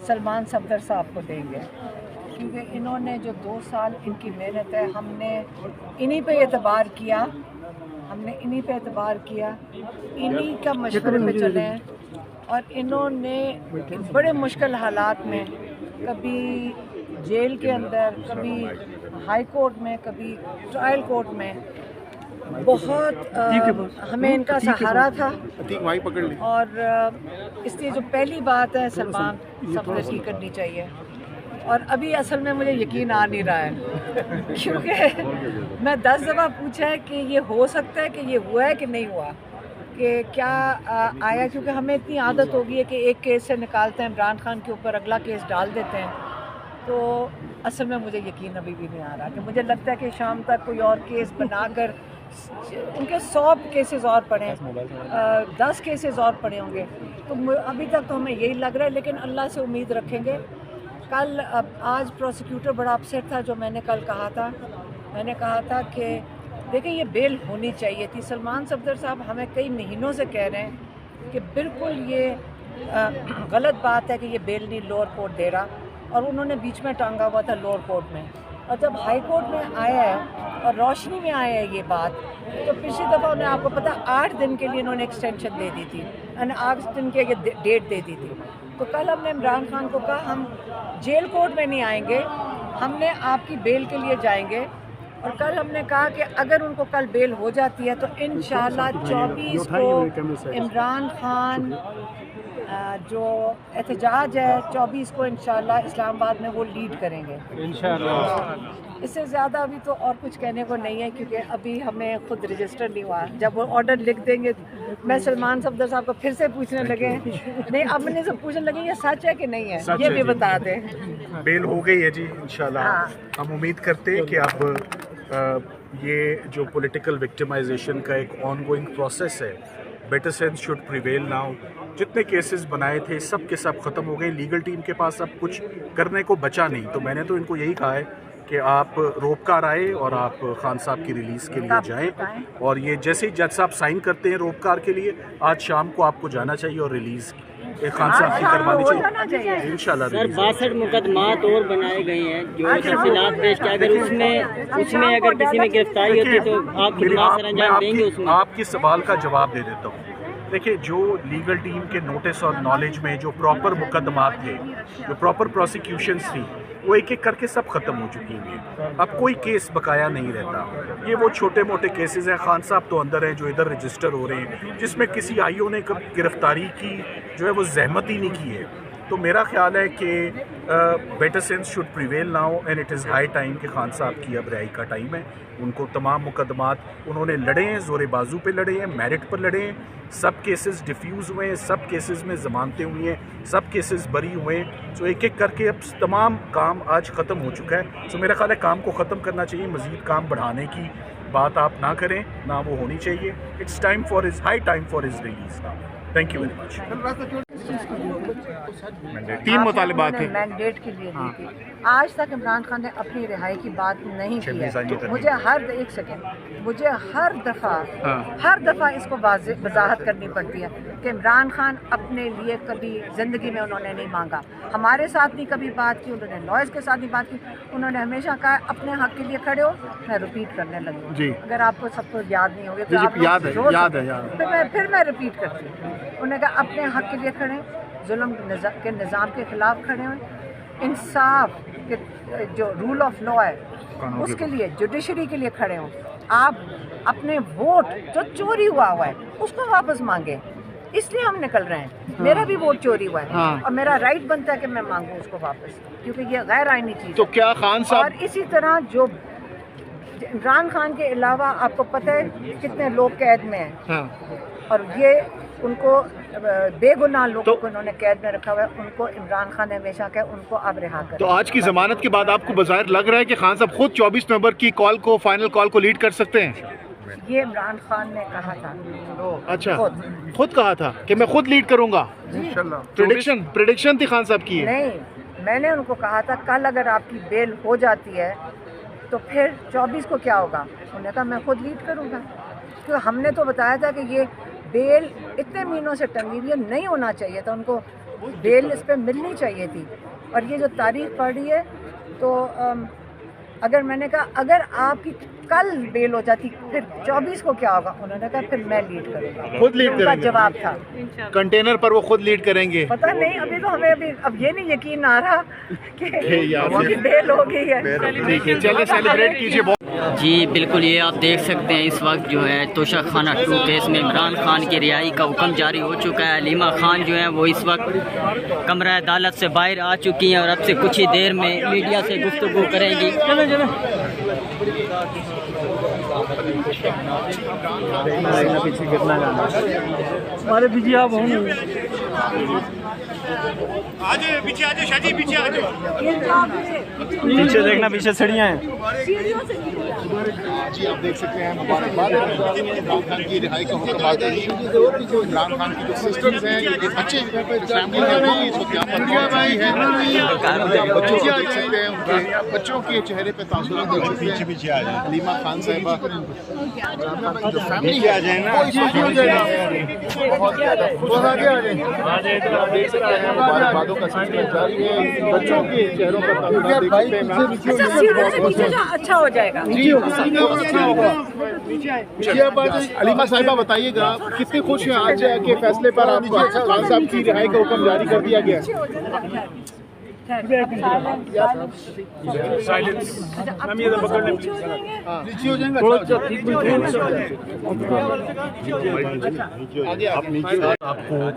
سلمان صفدر صاحب کو دیں گے، کیونکہ انہوں نے جو 2 سال ان کی محنت ہے، ہم نے انہی پہ اعتبار کیا، انہی کا مشورے پہ چلے ہیں، اور انہوں نے بڑے مشکل حالات میں، کبھی جیل کے اندر، کبھی ہائی کورٹ میں، کبھی ٹرائل کورٹ میں، بہت ہمیں ان کا سہارا تھا۔ اور اس لیے جو پہلی بات ہے سلمان صفدر کی کرنی چاہیے، اور ابھی اصل میں مجھے یقین آ نہیں رہا ہے، کیونکہ میں 10 دفعہ پوچھا ہے کہ یہ ہو سکتا ہے کہ یہ ہوا ہے کہ نہیں ہوا، کہ کیا آیا، کیونکہ ہمیں اتنی عادت ہو گئی ہے کہ ایک کیس سے نکالتے ہیں عمران خان کے اوپر، اگلا کیس ڈال دیتے ہیں، تو اصل میں مجھے یقین ابھی بھی نہیں آ رہا، کہ مجھے لگتا ہے کہ شام تک کوئی اور کیس بنا کر ان کے 100 کیسز اور پڑے، 10 کیسز اور پڑے ہوں گے، تو ابھی تک تو ہمیں یہی لگ رہا ہے، لیکن اللہ سے امید رکھیں گے۔ آج پروسیکیوٹر بڑا اپسیٹ تھا، جو میں نے کل کہا تھا کہ دیکھیں یہ بیل ہونی چاہیے تھی۔ سلمان صفدر صاحب ہمیں کئی مہینوں سے کہہ رہے ہیں کہ بالکل یہ غلط بات ہے کہ یہ بیل نہیں لوور کورٹ دے رہا، اور انہوں نے بیچ میں ٹانگا ہوا تھا لوور کورٹ میں، اور جب ہائی کورٹ میں آیا ہے اور روشنی میں آیا ہے یہ بات، تو پچھلی دفعہ انہیں آپ کو پتہ 8 دن کے لیے انہوں نے ایکسٹینشن دے دی تھی، 8 دن کے ڈیٹ دے دی تھی۔ تو کل ہم نے عمران خان کو کہا ہم جیل کورٹ میں نہیں آئیں گے، ہم نے آپ کی بیل کے لیے جائیں گے، اور کل ہم نے کہا کہ اگر ان کو کل بیل ہو جاتی ہے تو انشاءاللہ 24 کو عمران خان جو احتجاج ہے 24 کو انشاءاللہ اسلام آباد میں وہ لیڈ کریں گے انشاءاللہ۔ اس سے زیادہ ابھی تو اور کچھ کہنے کو نہیں ہے، کیونکہ ابھی ہمیں خود رجسٹر نہیں ہوا، جب وہ آرڈر لکھ دیں گے میں سلمان صفدر صاحب کو پھر سے پوچھنے لگے نہیں، اب میں سے پوچھنے لگے یہ سچ ہے کہ نہیں ہے، یہ بھی بتا دیں۔ بیل ہو گئی ہے جی انشاءاللہ، ہم امید کرتے ہیں کہ اب یہ جو پولیٹیکل وکٹمائزیشن کا ایک آن گوئنگ پروسیس ہے، better sense should prevail now, جتنے کیسز بنائے تھے سب کے سب ختم ہو گئے، لیگل ٹیم کے پاس اب کچھ کرنے کو بچا نہیں، تو میں نے تو ان کو یہی کہا ہے کہ آپ روپکار آئے اور آپ خان صاحب کی ریلیز کے لیے جائیں، اور یہ جیسے ہی جج صاحب سائن کرتے ہیں روپکار کے لیے، آج شام کو آپ کو جانا چاہیے اور ریلیز خان صاحب کی کروانی چاہیے انشاءاللہ۔ 62 مقدمات اور بنائے گئے ہیں جو تفصیلات پیش کیا، اگر اس میں اگر کسی میں گرفتاری ہوتی تو آپ خدمات سر انجام دیں گے؟ اس میں آپ کی سوال کا جواب دے دیتا ہوں۔ دیکھیں جو لیگل ٹیم کے نوٹس اور نالج میں جو پراپر مقدمات تھے، جو پراپر پروسیکیوشنز تھی، وہ ایک ایک کر کے سب ختم ہو چکی ہیں، اب کوئی کیس بقایا نہیں رہتا۔ یہ وہ چھوٹے موٹے کیسز ہیں، خان صاحب تو اندر ہیں جو ادھر رجسٹر ہو رہے ہیں، جس میں کسی آئیو نے گرفتاری کی جو ہے وہ زحمت ہی نہیں کی ہے، تو میرا خیال ہے کہ better sense should prevail now and it is high time کہ خان صاحب کی اب رہائی کا ٹائم ہے۔ ان کو تمام مقدمات انہوں نے لڑے ہیں، زور بازو پہ لڑے ہیں، میرٹ پر لڑے ہیں، سب کیسز ڈیفیوز ہوئے ہیں، سب کیسز میں ضمانتیں ہوئی ہیں، سب کیسز بری ہوئے ہیں، سو ایک ایک کر کے اب تمام کام آج ختم ہو چکا ہے، سو میرا خیال ہے کام کو ختم کرنا چاہیے، مزید کام بڑھانے کی بات آپ نہ کریں، نہ وہ ہونی چاہیے، it's time for his high time for his release now. Thank you very much. 3 مطالبات ہیں مینڈیٹ کے لیے دی تھی، آج تک عمران خان نے اپنی رہائی کی بات نہیں کی ہے۔ مجھے ہر دفعہ اس کو وضاحت کرنی پڑتی ہے کہ عمران خان اپنے لیے کبھی زندگی میں انہوں نے نہیں مانگا، ہمارے ساتھ نہیں کبھی بات کی، انہوں نے لائرز کے ساتھ نہیں بات کی، انہوں نے ہمیشہ کہا اپنے حق کے لیے کھڑے ہو۔ میں ریپیٹ کرنے لگی ہوں، اگر آپ کو سب کو یاد نہیں ہوگا تو پھر میں ریپیٹ کرتی ہوں۔ انہوں نے کہا اپنے حق کے لیے کھڑے، ظلم کے نظام کے خلاف کھڑے ہوئے، انصاف کے جو رول آف لا ہے اس کے لیے، جوڈیشری کے لیے کھڑے ہوں، آپ اپنے ووٹ جو چوری ہوا ہے اس کو واپس مانگے، اس لیے ہم نکل رہے ہیں، میرا بھی ووٹ چوری ہوا ہے اور میرا رائٹ بنتا ہے کہ میں مانگوں اس کو واپس، کیونکہ یہ غیر آئینی چیز ہے۔ تو کیا خان صاحب اور اسی طرح جو عمران خان کے علاوہ آپ کو پتہ ہے کتنے لوگ قید میں ہیں، اور یہ ان کو بے گناہ لوگوں کو انہوں نے قید میں رکھا ہوا ہے، ان کو عمران خان نے ہمیشہ کہا ان کو اب رہا کریں۔ تو آج کی ضمانت کے بعد آپ کو بظاہر لگ رہا ہے کہ خان صاحب خود 24 نومبر کی فائنل کال کو لیڈ کر سکتے ہیں؟ یہ عمران خان نے کہا تھا، اچھا خود کہا تھا کہ میں خود لیڈ کروں گا، پریڈکشن تھی خان صاحب کی؟ نہیں، میں نے ان کو کہا تھا کل اگر آپ کی بیل ہو جاتی ہے تو پھر 24 کو کیا ہوگا؟ انہوں نے کہا میں خود لیڈ کروں گا، کیونکہ ہم نے تو بتایا تھا کہ یہ بیل اتنے مہینوں سے ٹنگی ہوئی نہیں ہونا چاہیے تھا، ان کو بیل اس پہ ملنی چاہیے تھی. اور یہ جو تاریخ پڑھی ہے تو اگر میں نے کہا اگر آپ کی کل بیل ہو جاتی پھر 24 کو کیا ہوگا؟ انہوں نے کہا پھر میں لیڈ کروں گا. خود لیڈ کریں گے. جواب تھا کنٹینر پر وہ خود لیڈ کریں گے. پتہ نہیں, ابھی تو ہمیں اب یہ نہیں یقین آ رہا کہ بیل ہو گئی ہے. چلے سیلیبریٹ کیجیے. جی بالکل, یہ آپ دیکھ سکتے ہیں اس وقت جو ہے توشہ خانہ 2 کیس میں عمران خان کی رہائی کا حکم جاری ہو چکا ہے. علیمہ خان جو ہیں وہ اس وقت کمرہ عدالت سے باہر آ چکی ہیں اور اب سے کچھ ہی دیر میں میڈیا سے گفتگو کریں گی. ہمارے پیچھے آپ ہوں پیچھے دیکھنا, پیچھے سڑیاں ہیں. جی آپ دیکھ سکتے ہیں مبارکباد عمران خان کی رہائی کا حکم آ گئی. عمران خان کی جو سسٹرز ہیں, یہ بچے فیملی ہیں, اس وقت یہاں پر موجود ہیں. بچوں کو دیکھ سکتے ہیں, ان کے بچوں کے چہرے پہ تاثرات دیکھ سکتے ہیں. علیمہ خان صاحبہ جو فیملی ہے بہت آگے آ جائیں. آپ دیکھ سکتے ہیں مبارکبادوں کا سلسلہ جاری ہے. بچوں کے چہروں پر تاثرات دیکھ سکتے ہیں. اچھا ہو جائے گا. علیمہ صاحبہ بتائیے گا کتنے خوش ہیں آج کے فیصلے پر آپ خان صاحب کی رہائی کا حکم جاری کر دیا گیا؟ آپ کو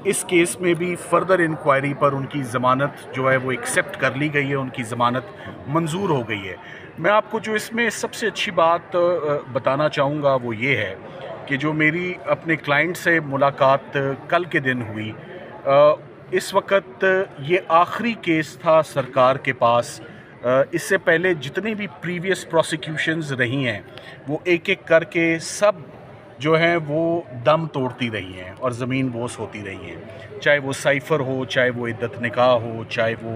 اس کیس میں بھی فردر انکوائری پر ان کی ضمانت جو ہے وہ ایکسیپٹ کر لی گئی ہے, ان کی ضمانت منظور ہو گئی ہے. میں آپ کو جو اس میں سب سے اچھی بات بتانا چاہوں گا وہ یہ ہے کہ جو میری اپنے کلائنٹ سے ملاقات کل کے دن ہوئی, اس وقت یہ آخری کیس تھا سرکار کے پاس. اس سے پہلے جتنی بھی پریویس پروسیکیوشنز رہی ہیں وہ ایک ایک کر کے سب جو ہیں وہ دم توڑتی رہی ہیں اور زمین بوس ہوتی رہی ہیں. چاہے وہ سائفر ہو, چاہے وہ عدت نکاح ہو, چاہے وہ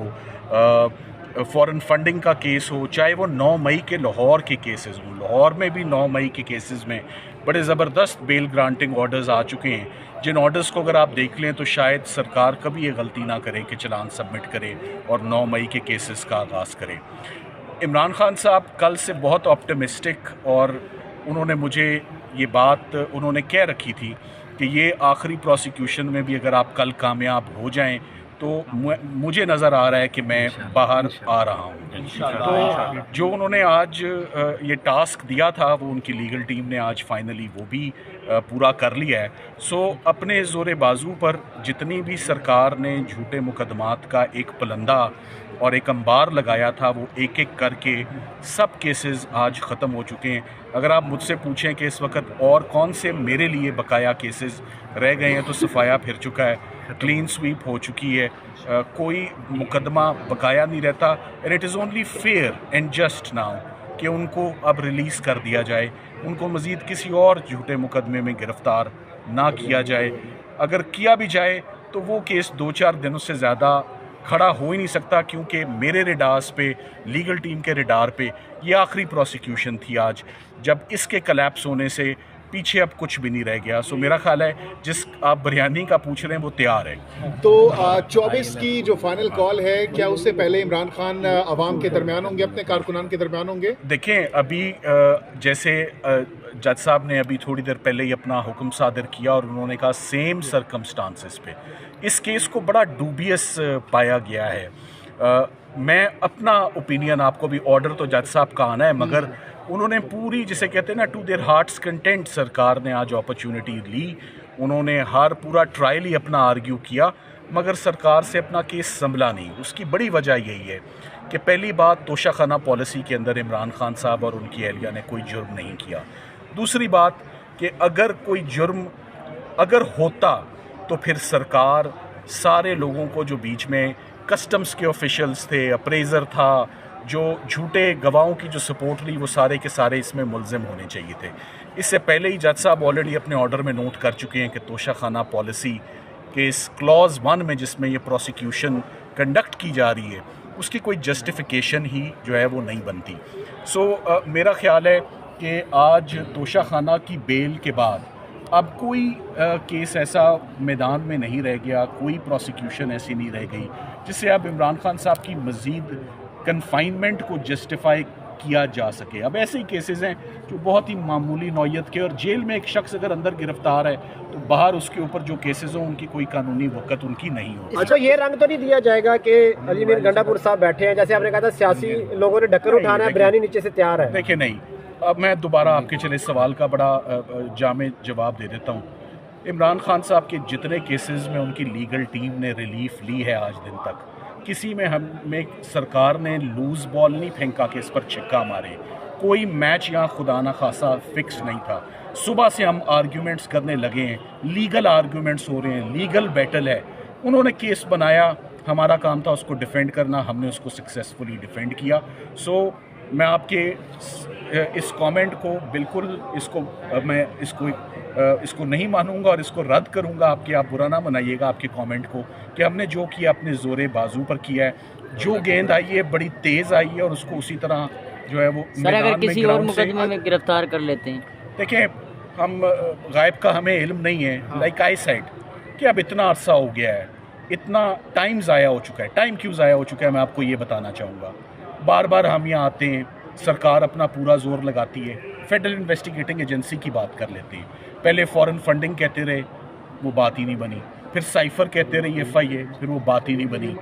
فورن فنڈنگ کا کیس ہو, چاہے وہ 9 مئی کے لاہور کے کیسز ہوں. لاہور میں بھی 9 مئی کے کیسز میں بڑے زبردست بیل گرانٹنگ آرڈرز آ چکے ہیں, جن آرڈرز کو اگر آپ دیکھ لیں تو شاید سرکار کبھی یہ غلطی نہ کرے کہ چلان سبمٹ کرے اور 9 مئی کے کیسز کا آغاز کرے. عمران خان صاحب کل سے بہت آپٹمسٹک, اور انہوں نے مجھے یہ بات انہوں نے کہہ رکھی تھی کہ یہ آخری پروسیکیوشن میں بھی اگر آپ کل کامیاب ہو جائیں تو مجھے نظر آ رہا ہے کہ میں باہر آ رہا ہوں. تو جو انہوں نے آج یہ ٹاسک دیا تھا وہ ان کی لیگل ٹیم نے آج فائنلی وہ بھی پورا کر لیا ہے. سو اپنے زور بازو پر جتنی بھی سرکار نے جھوٹے مقدمات کا ایک پلندہ اور ایک انبار لگایا تھا وہ ایک ایک کر کے سب کیسز آج ختم ہو چکے ہیں. اگر آپ مجھ سے پوچھیں کہ اس وقت اور کون سے میرے لیے بقایا کیسز رہ گئے ہیں تو صفایا پھر چکا ہے, کلین سویپ ہو چکی ہے, کوئی مقدمہ بقایا نہیں رہتا. And it is only fair and just now کہ ان کو اب ریلیز کر دیا جائے, ان کو مزید کسی اور جھوٹے مقدمے میں گرفتار نہ کیا جائے. اگر کیا بھی جائے تو وہ کیس 2-4 دنوں سے زیادہ کھڑا ہو ہی نہیں سکتا, کیونکہ میرے ریڈارز پہ, لیگل ٹیم کے ریڈار پہ یہ آخری پروسیکیوشن تھی آج, جب اس کے کلیپس ہونے سے پیچھے اب کچھ بھی نہیں رہ گیا. سو میرا خیال ہے جس آپ بریانی کا پوچھ رہے ہیں وہ تیار ہے. تو 24 کی جو فائنل کال ہے کیا اس سے پہلے عمران خان عوام کے درمیان ہوں گے, اپنے کارکنان کے درمیان ہوں گے؟ دیکھیں ابھی جیسے جج صاحب نے ابھی تھوڑی دیر پہلے ہی اپنا حکم صادر کیا اور انہوں نے کہا سیم سرکمسٹانسز پہ اس کیس کو بڑا ڈوبیس پایا گیا ہے. میں اپنا اوپینین آپ کو بھی, آرڈر تو جج صاحب کا آنا ہے, مگر انہوں نے پوری جسے کہتے ہیں نا ٹو دیئر ہارٹس کنٹینٹ سرکار نے آج اپرچونٹی لی. انہوں نے ہر پورا ٹرائل ہی اپنا آرگیو کیا, مگر سرکار سے اپنا کیس سنبھلا نہیں. اس کی بڑی وجہ یہی ہے کہ پہلی بات توشہ خانہ پالیسی کے اندر عمران خان صاحب اور ان کی اہلیہ نے کوئی جرم نہیں کیا. دوسری بات کہ اگر کوئی جرم اگر ہوتا تو پھر سرکار سارے لوگوں کو جو بیچ میں کسٹمز کے آفیشلز تھے, اپریزر تھا, جو جھوٹے گواہوں کی جو سپورٹ لی, وہ سارے کے سارے اس میں ملزم ہونے چاہیے تھے. اس سے پہلے ہی جج صاحب آلریڈی اپنے آرڈر میں نوٹ کر چکے ہیں کہ توشہ خانہ پالیسی کے اس کلوز 1 میں جس میں یہ پروسیکیوشن کنڈکٹ کی جا رہی ہے اس کی کوئی جسٹیفیکیشن ہی جو ہے وہ نہیں بنتی. سو میرا خیال ہے کہ آج توشہ خانہ کی بیل کے بعد اب کوئی کیس ایسا میدان میں نہیں رہ گیا, کوئی پروسیکیوشن ایسی نہیں رہ گئی جس سے اب عمران خان صاحب کی مزید کنفائنمنٹ کو جسٹیفائی کیا جا سکے. اب ایسے ہی کیسز ہیں جو بہت ہی معمولی نوعیت کے, اور جیل میں ایک شخص اگر اندر گرفتار ہے تو باہر اس کے اوپر جو کیسز ہوں ان کی کوئی قانونی وقت ان کی نہیں ہو. اچھا, یہ رنگ تو نہیں دیا جائے گا کہ علی میر گنڈا پور صاحب بیٹھے ہیں, جیسے آپ نے کہا تھا سیاسی لوگوں نے ڈکر اٹھانا ہے, بریانی نیچے سے تیار ہے. دیکھیں نہیں, اب میں دوبارہ آپ کے چلے سوال کا بڑا جامع جواب دے دیتا ہوں. عمران خان صاحب کے جتنے کیسز میں ان کی لیگل ٹیم نے ریلیف لی ہے آج دن تک, کسی میں ہمیں سرکار نے لوز بال نہیں پھینکا کہ اس پر چھکا مارے. کوئی میچ یہاں خدا نہ خاصا فکس نہیں تھا. صبح سے ہم آرگیومنٹس کرنے لگے ہیں, لیگل آرگیومنٹس ہو رہے ہیں, لیگل بیٹل ہے. انہوں نے کیس بنایا, ہمارا کام تھا اس کو ڈیفینڈ کرنا, ہم نے اس کو سکسیسفلی ڈیفینڈ کیا. سو میں آپ کے اس کامنٹ کو بالکل میں اس کو نہیں مانوں گا اور اس کو رد کروں گا. آپ برا نہ منائیے گا آپ کے کامنٹ کو, کہ ہم نے جو کیا اپنے زور بازو پر کیا ہے. جو گیند آئی ہے بڑی تیز آئی ہے اور اس کو اسی طرح جو ہے وہ سر اگر کسی اور مقدمے میں گرفتار کر لیتے ہیں. دیکھیں, ہم غائب کا ہمیں علم نہیں ہے. لائک آئی سیڈ کہ اب اتنا عرصہ ہو گیا ہے, اتنا ٹائم ضائع ہو چکا ہے. ٹائم کیوں ضائع ہو چکا ہے میں آپ کو یہ بتانا چاہوں گا. بار بار ہم یہاں آتے ہیں, سرکار اپنا پورا زور لگاتی ہے, فیڈرل انویسٹیگیٹنگ ایجنسی کی بات کر لیتے ہیں. پہلے فورن فنڈنگ کہتے رہے, وہ بات ہی نہیں بنی. پھر سائفر کہتے رہے FIA, پھر وہ بات ہی نہیں بنی.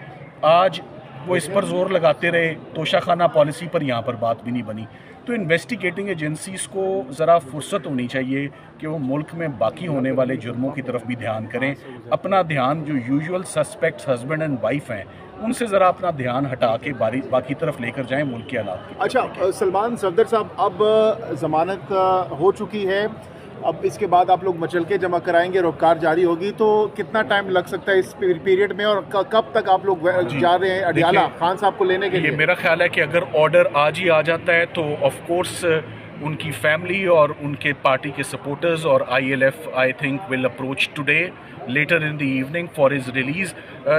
آج وہ اس پر زور لگاتے رہے, توشہ خانہ پالیسی پر, یہاں پر بات بھی نہیں بنی. تو انویسٹیگیٹنگ ایجنسیز کو ذرا فرصت ہونی چاہیے کہ وہ ملک میں باقی ہونے والے جرموں کی طرف بھی دھیان کریں. اپنا دھیان جو usual suspects husband and wife ہیں ان سے ذرا اپنا دھیان ہٹا کے باقی طرف لے کر جائیں ملک کے حالات کی. اچھا سلمان صفدر صاحب, اب ضمانت ہو چکی ہے, اب اس کے بعد آپ لوگ مچلکے جمع کرائیں گے, روکار جاری ہوگی, تو کتنا ٹائم لگ سکتا ہے اس پیریڈ میں, اور کب تک آپ لوگ جا رہے ہیں اڈیالہ خان صاحب کو لینے کے لیے؟ میرا خیال ہے کہ اگر آرڈر آج ہی آ جاتا ہے تو آف کورس ان کی فیملی اور ان کے پارٹی کے سپورٹرز اور ILF I think will approach today later in the evening for his release.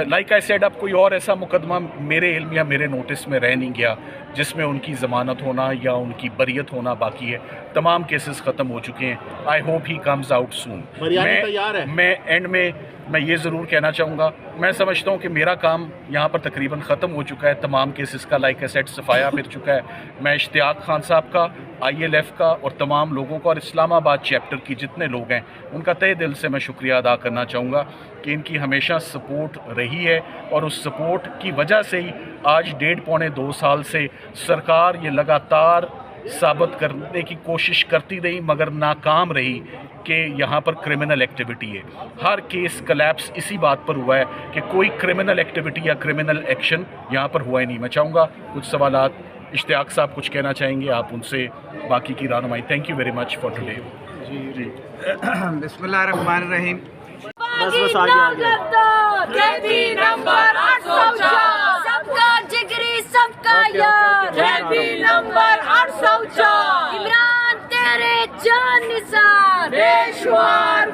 Like I said, اب کوئی اور ایسا مقدمہ میرے علم یا میرے نوٹس میں رہ نہیں گیا جس میں ان کی ضمانت ہونا یا ان کی بریت ہونا باقی ہے. تمام کیسز ختم ہو چکے ہیں. I hope he comes out soon. میں اینڈ میں یہ ضرور کہنا چاہوں گا, میں سمجھتا ہوں کہ میرا کام یہاں پر تقریباً ختم ہو چکا ہے. تمام کیسز کا لائک اے سیٹ صفایا پھر چکا ہے. میں اشتیاق خان صاحب کا, ILF کا اور تمام لوگوں کا اور اسلام آباد چیپٹر کی جتنے لوگ ہیں ان کا تہہ دل سے میں شکریہ ادا کرنا چاہوں گا کہ ان کی ہمیشہ سپورٹ رہی ہے, اور اس سپورٹ کی وجہ سے ہی آج 1.5-2 سال سے سرکار یہ لگاتار ثابت کرنے کی کوشش کرتی رہی مگر ناکام رہی کہ یہاں پر کرمنل ایکٹیویٹی ہے. ہر کیس کلیپس اسی بات پر ہوا ہے کہ کوئی کرمنل ایکٹیویٹی یا کرمنل ایکشن یہاں پر ہوا ہی نہیں. میں چاہوں گا کچھ سوالات, اشتیاق صاحب کچھ کہنا چاہیں گے, آپ ان سے باقی کی رہنمائی. Thank you very much for today. جی بسم اللہ الرحمن الرحیم. بس نمبر 804 سب کا جگری سب کا یار, نمبر 804 عمران تیرے جان نثار, بے شمار